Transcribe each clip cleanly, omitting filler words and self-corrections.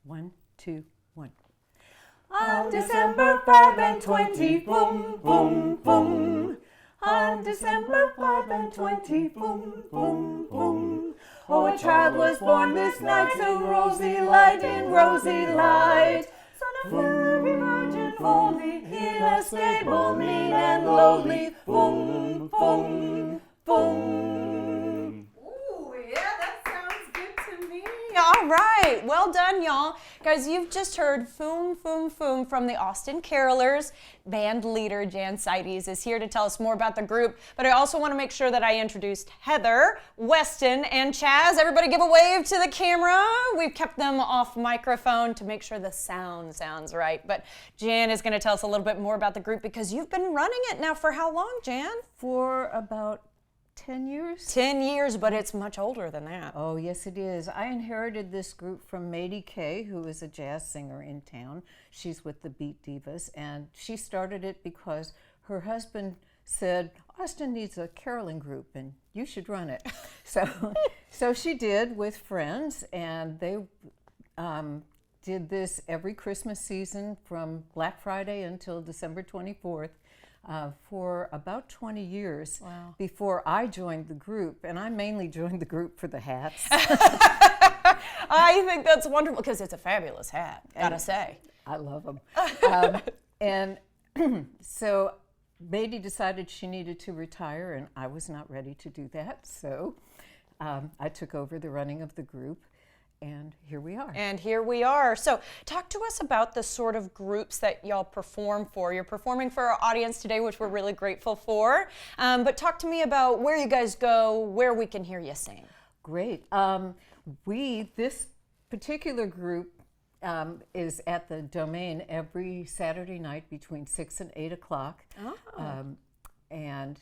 1, 2, 1. On December 5 and 20, boom, boom, boom. On December 5 and 20, boom, boom, boom. Oh, a child was born this night, so rosy light in rosy light. Son of Mary, Virgin holy, in a stable mean and lowly. Boom, boom, boom. Ooh, yeah, that sounds good to me. All right, well done, y'all. Guys, you've just heard Foom, Foom, Foom from the Austin Carolers. Band leader Jan Seides is here to tell us more about the group, but I also want to make sure that I introduced Heather, Weston, and Chaz. Everybody give a wave to the camera. We've kept them off microphone to make sure the sound sounds right, but Jan is going to tell us a little bit more about the group because you've been running it now for how long, Jan? For about 10 years? 10 years, but it's much older than that. Oh, yes, it is. I inherited this group from Madie Kay, who is a jazz singer in town. She's with the Beat Divas, and she started it because her husband said, Austin needs a caroling group, and you should run it. So she did with friends, and they did this every Christmas season from Black Friday until December 24th. For about 20 years. Wow. Before I joined the group, and I mainly joined the group for the hats. I think that's wonderful because it's a fabulous hat, gotta say. I love them. And so Madie decided she needed to retire, and I was not ready to do that. So I took over the running of the group. And here we are. And here we are. So talk to us about the sort of groups that y'all perform for. You're performing for our audience today, which we're really grateful for. But talk to me about where you guys go, where we can hear you sing. Great. This particular group is at the Domain every Saturday night between 6 and 8 o'clock. Oh. And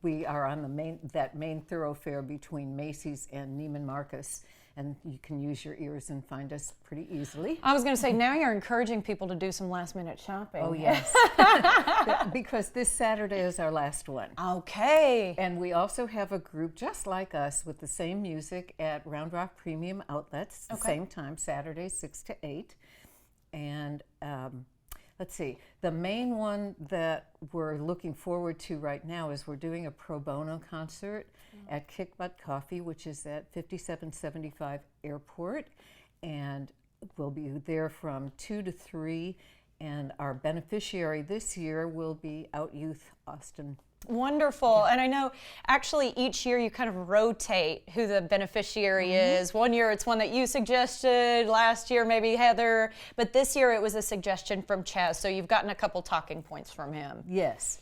we are on that main thoroughfare between Macy's and Neiman Marcus. And you can use your ears and find us pretty easily. I was going to say, now you're encouraging people to do some last-minute shopping. Oh, yes. Because this Saturday is our last one. Okay. And we also have a group just like us with the same music at Round Rock Premium Outlets, the same time, Saturday, 6 to 8. And let's see, the main one that we're looking forward to right now is we're doing a pro bono concert at Kick Butt Coffee, which is at 5775 Airport, and we'll be there from 2 to 3, and our beneficiary this year will be Out Youth Austin. Wonderful. And I know actually each year you kind of rotate who the beneficiary is. One year it's one that you suggested, last year maybe Heather, but this year it was a suggestion from Chaz, so you've gotten a couple talking points from him. Yes,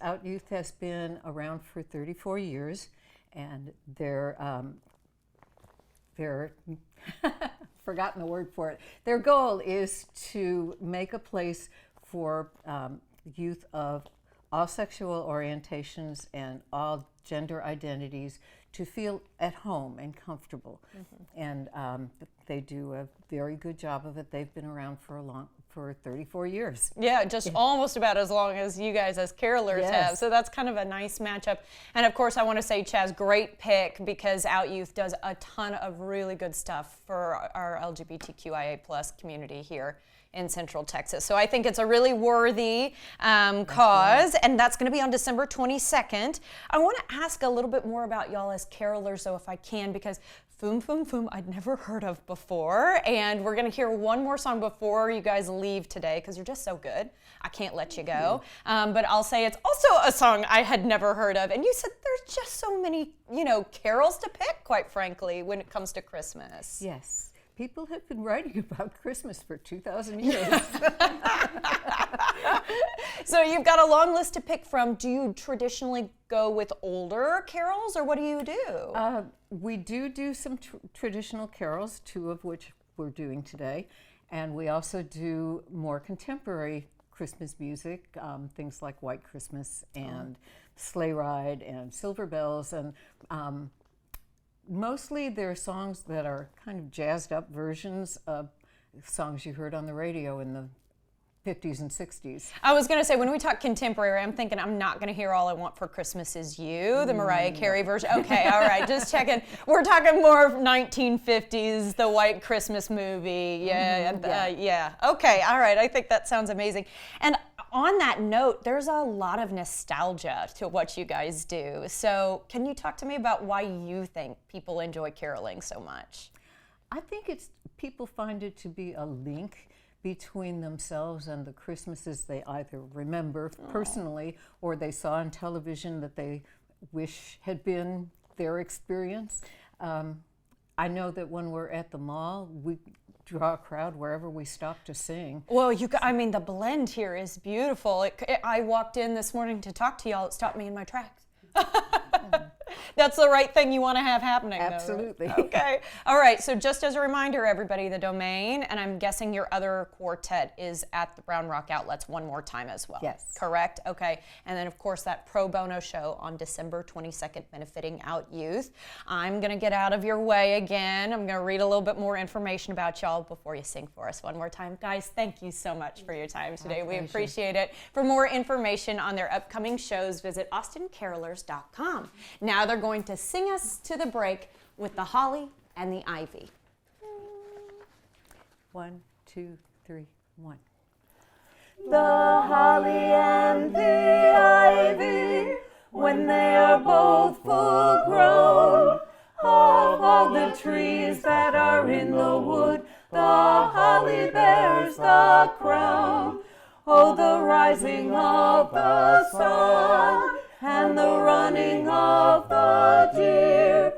Out Youth has been around for 34 years, and they're forgotten the word for it. Their goal is to make a place for youth of all sexual orientations and all gender identities to feel at home and comfortable. And they do a very good job of it. They've been around for 34 years. Yeah, just almost about as long as you guys as carolers have. So that's kind of a nice matchup. And of course, I want to say, Chaz, great pick because Out Youth does a ton of really good stuff for our LGBTQIA plus community here in Central Texas. So I think it's a really worthy cause, and that's going to be on December 22nd. I want to ask a little bit more about y'all as carolers, though, if I can, because Foom, Foom, Foom, I'd never heard of before, and we're going to hear one more song before you guys leave today, because you're just so good. I can't let you go. But I'll say it's also a song I had never heard of, and you said there's just so many, carols to pick, quite frankly, when it comes to Christmas. Yes. People have been writing about Christmas for 2,000 years. So you've got a long list to pick from. Do you traditionally go with older carols, or what do you do? We do some traditional carols, 2 of which we're doing today. And we also do more contemporary Christmas music, things like White Christmas and Sleigh Ride and Silver Bells. And mostly they're songs that are kind of jazzed up versions of songs you heard on the radio in the 50s and 60s. I was going to say, when we talk contemporary, I'm thinking I'm not going to hear All I Want for Christmas Is You, the Mariah Carey version. Okay, all right, just checking. We're talking more of 1950s, the White Christmas movie. Yeah. Okay, all right. I think that sounds amazing. And on that note, there's a lot of nostalgia to what you guys do. So can you talk to me about why you think people enjoy caroling so much? I think people find it to be a link between themselves and the Christmases they either remember personally or they saw on television that they wish had been their experience. I know that when we're at the mall, we draw a crowd wherever we stop to sing. Well, the blend here is beautiful. I walked in this morning to talk to y'all. It stopped me in my tracks. That's the right thing you want to have happening. Absolutely. Though, right? Okay. All right. So just as a reminder, everybody, the Domain, and I'm guessing your other quartet is at the Brown Rock Outlets one more time as well. Yes. Correct? Okay. And then, of course, that pro bono show on December 22nd, benefiting Out Youth. I'm going to get out of your way again. I'm going to read a little bit more information about y'all before you sing for us one more time. Guys, thank you so much for your time today. We appreciate it. For more information on their upcoming shows, visit austincarolers.com. Now they're going to sing us to the break with the Holly and the Ivy. 1, 2, 3, 1. The holly and the ivy, when they are both full grown, of all the trees that are in the wood, the holly bears the crown. Oh, the rising of the sun and the running of the deer,